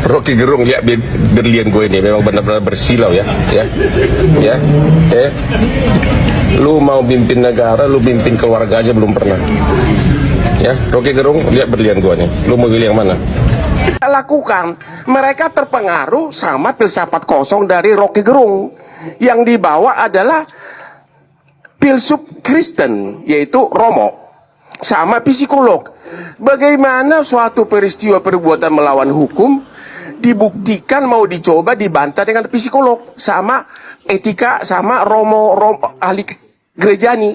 Rocky Gerung, lihat berlian gue ini memang benar-benar bersilau ya. Lu mau pimpin negara, lu pimpin keluarga aja belum pernah. Ya, Rocky Gerung, lihat berlian gue nih. Lu mau pilih yang mana? Lakukan, mereka terpengaruh sama filsafat kosong dari Rocky Gerung. Yang dibawa adalah filsuf Kristen, yaitu Romo, sama psikolog. Bagaimana suatu peristiwa perbuatan melawan hukum dibuktikan, mau dicoba dibantah dengan psikolog sama etika sama Romo ahli gerejani.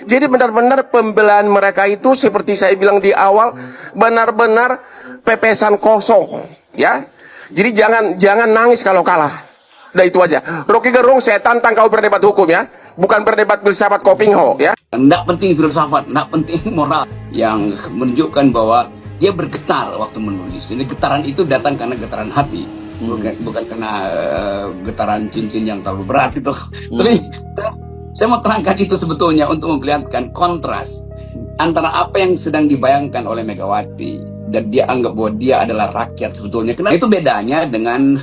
Jadi benar-benar pembelaan mereka itu seperti saya bilang di awal, benar-benar pepesan kosong ya. Jadi jangan nangis kalau kalah. Udah itu aja. Rocky Gerung, saya tantang kau berdebat hukum ya, bukan berdebat filsafat Kopingho ya. Tidak penting filsafat, tidak penting moral, yang menunjukkan bahwa dia bergetar waktu menulis. Jadi getaran itu datang karena getaran hati, bukan karena getaran cincin yang terlalu berat itu. Tapi saya mau terangkan itu sebetulnya untuk memperlihatkan kontras antara apa yang sedang dibayangkan oleh Megawati dan dia anggap bahwa dia adalah rakyat sebetulnya. Kenapa? Itu bedanya dengan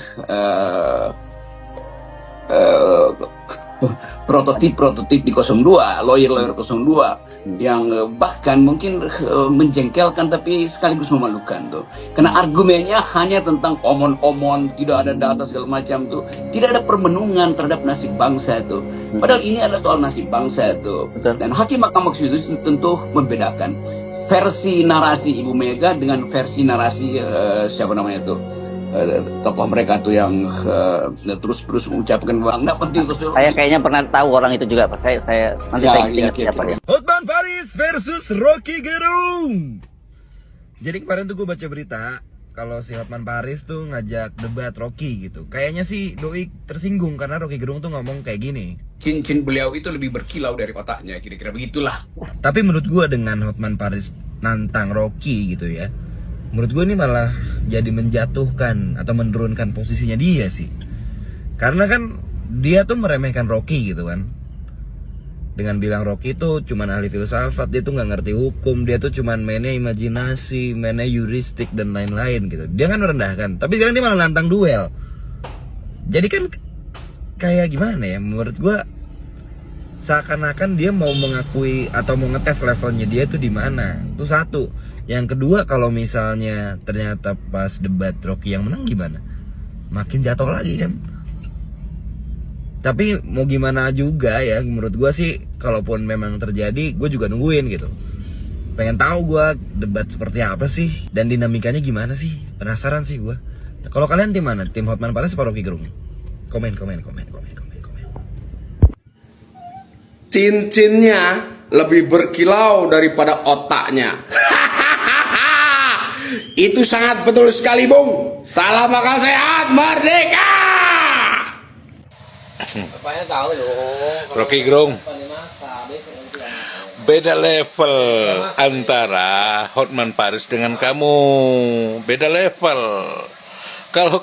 prototip di 02, lawyer 02 yang bahkan mungkin menjengkelkan tapi sekaligus memalukan tuh. Karena argumennya hanya tentang omon-omon, tidak ada data segala macam tuh. Tidak ada permenungan terhadap nasib bangsa itu. Padahal ini adalah soal nasib bangsa itu. Dan Hakim Mahkamah Konstitusi tentu membedakan versi narasi Ibu Mega dengan versi narasi siapa namanya itu, tokoh mereka tuh yang terus mengucapkan bahwa nggak penting. Saya kayaknya pernah tahu orang itu juga, Pak. Saya nanti saya ingat siapa dia. Hotman Paris versus Rocky Gerung. Jadi kemarin tuh gue baca berita kalau si Hotman Paris tuh ngajak debat Rocky gitu. Kayaknya sih doi tersinggung karena Rocky Gerung tuh ngomong kayak gini. Cincin beliau itu lebih berkilau dari otaknya, kira-kira begitulah. Tapi menurut gue dengan Hotman Paris nantang Rocky gitu ya, menurut gue ini malah jadi menjatuhkan atau menurunkan posisinya dia sih. Karena kan dia tuh meremehkan Rocky gitu kan, dengan bilang Rocky itu cuman ahli filsafat, dia tuh nggak ngerti hukum, dia tuh cuman mainnya imajinasi, mainnya heuristik dan lain-lain gitu. Dia kan merendahkan, tapi sekarang dia malah nantang duel. Jadi kan kayak gimana ya, menurut gua seakan-akan dia mau mengakui atau mau ngetes levelnya dia tuh di mana. Itu satu. Yang kedua, kalau misalnya ternyata pas debat Rocky yang menang gimana? Makin jatuh lagi kan. Tapi mau gimana juga ya, menurut gua sih kalaupun memang terjadi, gue juga nungguin gitu. Pengen tahu gua debat seperti apa sih dan dinamikanya gimana sih. Penasaran sih gua. Nah, kalau kalian tim mana? Tim Hotman Paris atau Rocky Gerung? Komen. Cincinnya lebih berkilau daripada otaknya. Itu sangat betul sekali, Bung. Salam akal sehat, merdeka. Rocky Gerung, beda level antara Hotman Paris dengan kamu, beda level. Kalau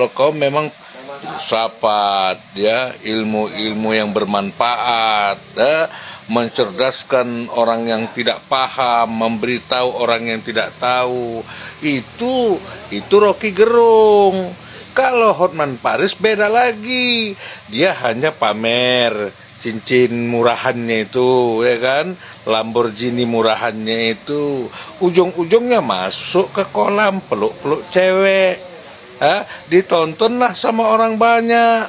kau memang filsafat ya, ilmu-ilmu yang bermanfaat, mencerdaskan orang yang tidak paham, memberitahu orang yang tidak tahu, itu Rocky Gerung. Kalau Hotman Paris beda lagi, dia hanya pamer cincin murahannya itu, ya kan, Lamborghini murahannya itu, ujung-ujungnya masuk ke kolam peluk-peluk cewek, ditontonlah sama orang banyak,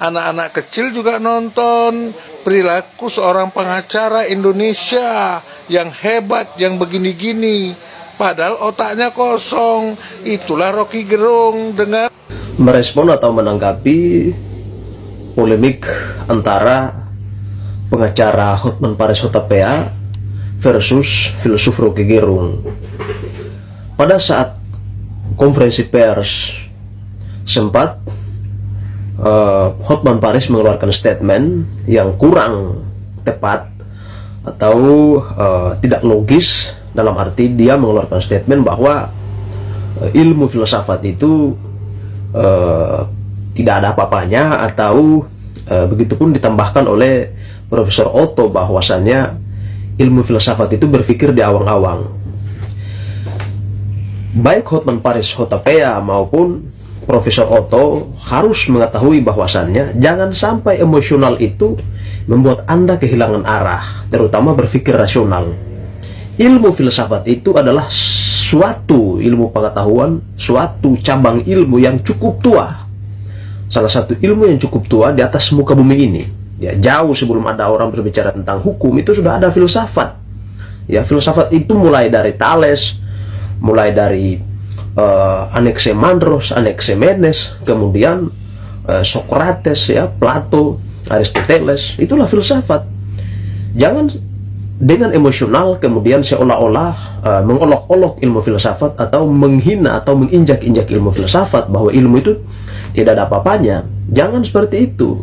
anak-anak kecil juga nonton perilaku seorang pengacara Indonesia yang hebat, yang begini-gini. Padahal otaknya kosong. Itulah Rocky Gerung dengan merespon atau menanggapi polemik antara pengacara Hotman Paris Hutapea versus filsuf Rocky Gerung. Pada saat konferensi pers sempat Hotman Paris mengeluarkan statement yang kurang tepat atau tidak logis, dalam arti dia mengeluarkan statement bahwa ilmu filsafat itu tidak ada apa-apanya, atau begitupun ditambahkan oleh Profesor Otto bahwasannya ilmu filsafat itu berpikir di awang-awang. baik Hotman Paris Hutapea maupun Profesor Otto harus mengetahui bahwasannya jangan sampai emosional itu membuat Anda kehilangan arah, terutama berpikir rasional. Ilmu filsafat itu adalah suatu ilmu pengetahuan, suatu cabang ilmu yang cukup tua. Salah satu ilmu yang cukup tua di atas muka bumi ini. Ya, jauh sebelum ada orang berbicara tentang hukum itu sudah ada filsafat. Ya, filsafat itu mulai dari Thales, mulai dari Anaximandros, Anaximenes, kemudian Socrates, ya, Plato, Aristoteles. Itulah filsafat. Jangan dengan emosional kemudian seolah-olah mengolok-olok ilmu filsafat atau menghina atau menginjak-injak ilmu filsafat, bahwa ilmu itu tidak ada apa-apanya. Jangan seperti itu.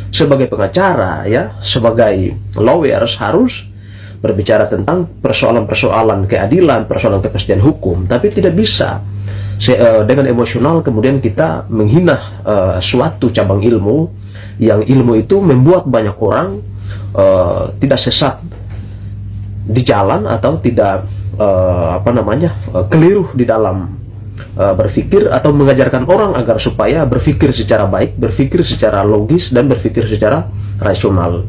Sebagai pengacara, ya, sebagai lawyers harus berbicara tentang persoalan-persoalan keadilan, persoalan kepastian hukum, tapi tidak bisa dengan emosional kemudian kita menghina suatu cabang ilmu, yang ilmu itu membuat banyak orang tidak sesat di jalan atau tidak keliru di dalam berpikir, atau mengajarkan orang agar supaya berpikir secara baik, berpikir secara logis, dan berpikir secara rasional.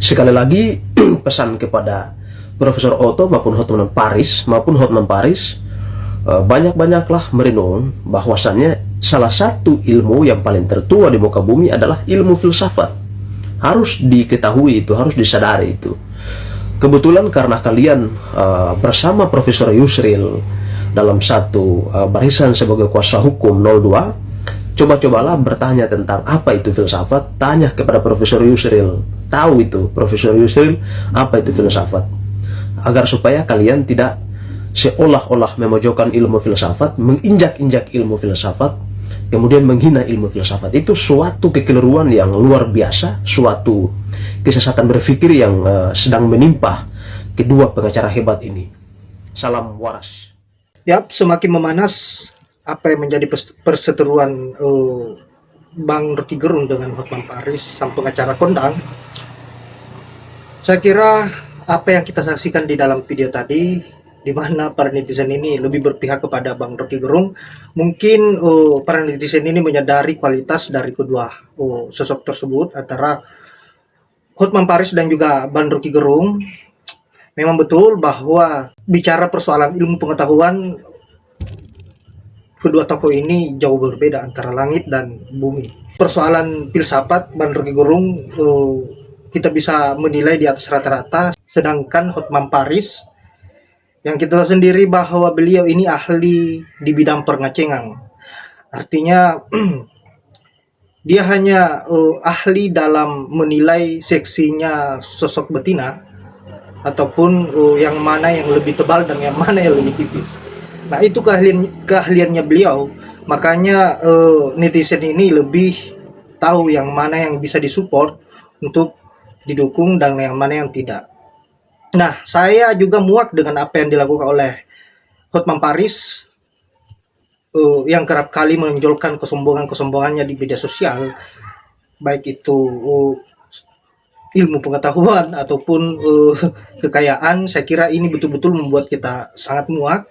Sekali lagi pesan kepada Profesor Otto maupun Hotman Paris, banyak-banyaklah merenung bahwasannya salah satu ilmu yang paling tertua di muka bumi adalah ilmu filsafat. Harus diketahui itu, harus disadari itu. Kebetulan karena kalian bersama Profesor Yusril dalam satu barisan sebagai kuasa hukum 02, coba-cobalah bertanya tentang apa itu filsafat. Tanya kepada Profesor Yusril, tahu itu Profesor Yusril apa itu filsafat, agar supaya kalian tidak seolah-olah memojokkan ilmu filsafat, menginjak-injak ilmu filsafat, kemudian menghina ilmu filsafat. Itu suatu kekeliruan yang luar biasa, suatu kesesatan berpikir yang sedang menimpa kedua pengacara hebat ini. Salam waras. Yap, semakin memanas apa yang menjadi perseteruan Bang Rocky Gerung dengan Hotman Paris, sang pengacara kondang. Saya kira apa yang kita saksikan di dalam video tadi, di mana para netizen ini lebih berpihak kepada Bang Rocky Gerung. Mungkin para netizen ini menyadari kualitas dari kedua sosok tersebut, antara Hotman Paris dan juga Bang Rocky Gerung. Memang betul bahwa bicara persoalan ilmu pengetahuan, kedua tokoh ini jauh berbeda antara langit dan bumi. Persoalan filsafat, Bang Rocky Gerung kita bisa menilai di atas rata-rata, sedangkan Hotman Paris yang kita tahu sendiri bahwa beliau ini ahli di bidang pengacengan. Artinya dia hanya ahli dalam menilai seksinya sosok betina, ataupun yang mana yang lebih tebal dan yang mana yang lebih tipis. Nah, itu keahliannya beliau. Makanya netizen ini lebih tahu yang mana yang bisa disupport untuk didukung dan yang mana yang tidak. Nah, saya juga muak dengan apa yang dilakukan oleh Hotman Paris yang kerap kali menonjolkan kesombongannya di media sosial, baik itu ilmu pengetahuan ataupun kekayaan. Saya kira ini betul-betul membuat kita sangat muak.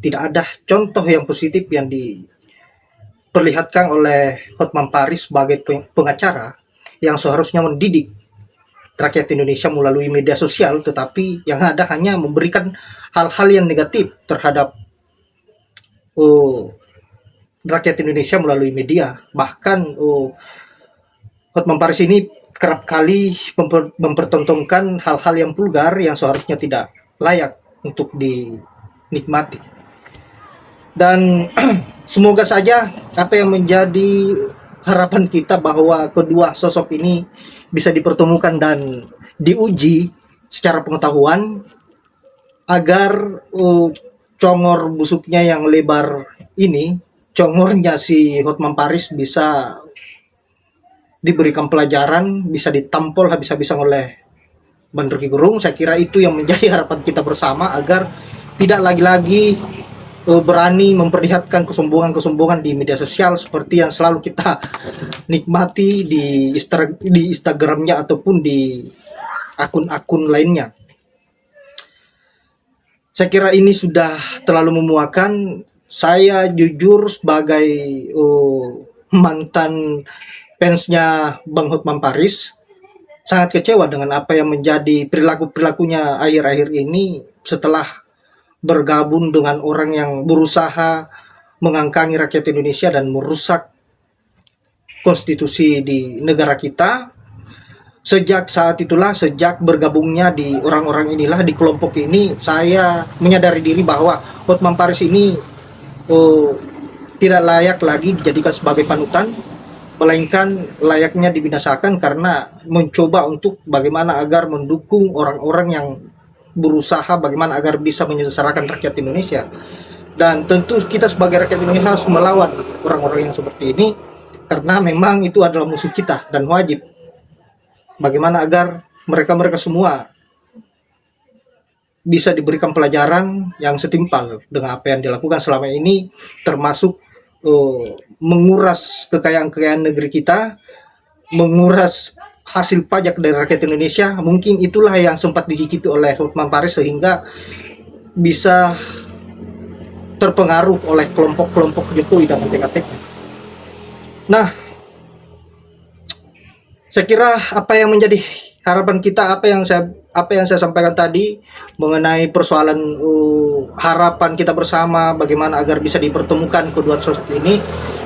Tidak ada contoh yang positif yang diperlihatkan oleh Hotman Paris sebagai pengacara yang seharusnya mendidik rakyat Indonesia melalui media sosial, tetapi yang ada hanya memberikan hal-hal yang negatif terhadap rakyat Indonesia melalui media. Bahkan Hotman Paris ini kerap kali mempertontonkan hal-hal yang vulgar yang seharusnya tidak layak untuk dinikmati. Dan semoga saja apa yang menjadi harapan kita bahwa kedua sosok ini bisa dipertemukan dan diuji secara pengetahuan, agar congor busuknya yang lebar ini, congornya si Hotman Paris, bisa diberikan pelajaran, bisa ditampol habis-habisan oleh Bang Rocky Gerung. Saya kira itu yang menjadi harapan kita bersama, agar tidak lagi-lagi berani memperlihatkan kesombongan di media sosial seperti yang selalu kita nikmati di Instagramnya ataupun di akun-akun lainnya. Saya kira ini sudah terlalu memuakan. Saya jujur sebagai mantan fansnya Bang Hotman Paris sangat kecewa dengan apa yang menjadi perilakunya akhir-akhir ini setelah bergabung dengan orang yang berusaha mengangkangi rakyat Indonesia dan merusak konstitusi di negara kita. Sejak saat itulah, sejak bergabungnya di orang-orang inilah, di kelompok ini, saya menyadari diri bahwa Hotman Paris ini tidak layak lagi dijadikan sebagai panutan, melainkan layaknya dibinasakan karena mencoba untuk bagaimana agar mendukung orang-orang yang berusaha bagaimana agar bisa menyengsarakan rakyat Indonesia. Dan tentu kita sebagai rakyat Indonesia harus melawan orang-orang yang seperti ini, karena memang itu adalah musuh kita dan wajib bagaimana agar mereka semua bisa diberikan pelajaran yang setimpal dengan apa yang dilakukan selama ini, termasuk menguras kekayaan negeri kita, menguras hasil pajak dari rakyat Indonesia. Mungkin itulah yang sempat dicicipi oleh Hotman Paris sehingga bisa terpengaruh oleh kelompok-kelompok Jokowi dan TKT. Nah, saya kira apa yang menjadi harapan kita, apa yang saya sampaikan tadi mengenai persoalan harapan kita bersama bagaimana agar bisa dipertemukan kedua sosok ini,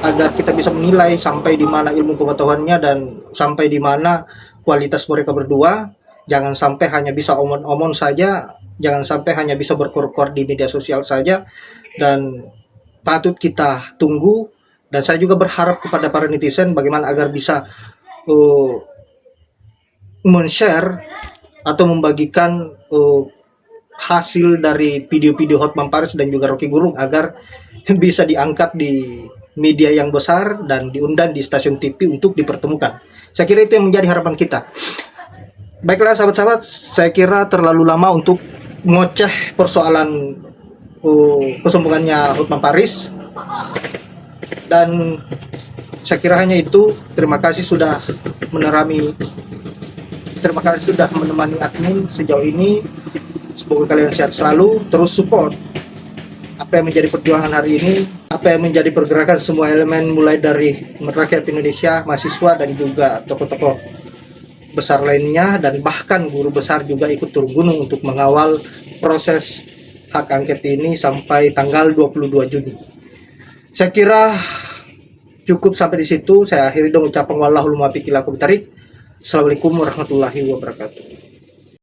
agar kita bisa menilai sampai di mana ilmu pengetahuannya dan sampai di mana kualitas mereka berdua. Jangan sampai hanya bisa omong-omong saja, jangan sampai hanya bisa berkor-kor di media sosial saja, dan patut kita tunggu. Dan saya juga berharap kepada para netizen bagaimana agar bisa men-share atau membagikan hasil dari video-video Hotman Paris dan juga Rocky Gerung agar bisa diangkat di media yang besar dan diundang di stasiun TV untuk dipertemukan. Saya kira itu yang menjadi harapan kita. Baiklah sahabat-sahabat, saya kira terlalu lama untuk ngoceh persoalan kesombongannya Hotman Paris, dan saya kira hanya itu. Terima kasih sudah menemani admin sejauh ini. Semoga kalian sehat selalu, terus support apa yang menjadi perjuangan hari ini, apa yang menjadi pergerakan semua elemen mulai dari rakyat Indonesia, mahasiswa dan juga tokoh-tokoh besar lainnya, dan bahkan guru besar juga ikut turun gunung untuk mengawal proses hak angket ini sampai tanggal 22 Juni. Saya kira cukup sampai di situ. Saya akhiri dengan ucapan wallahul muwaffiq ila aqwamit thoriq. Assalamualaikum warahmatullahi wabarakatuh.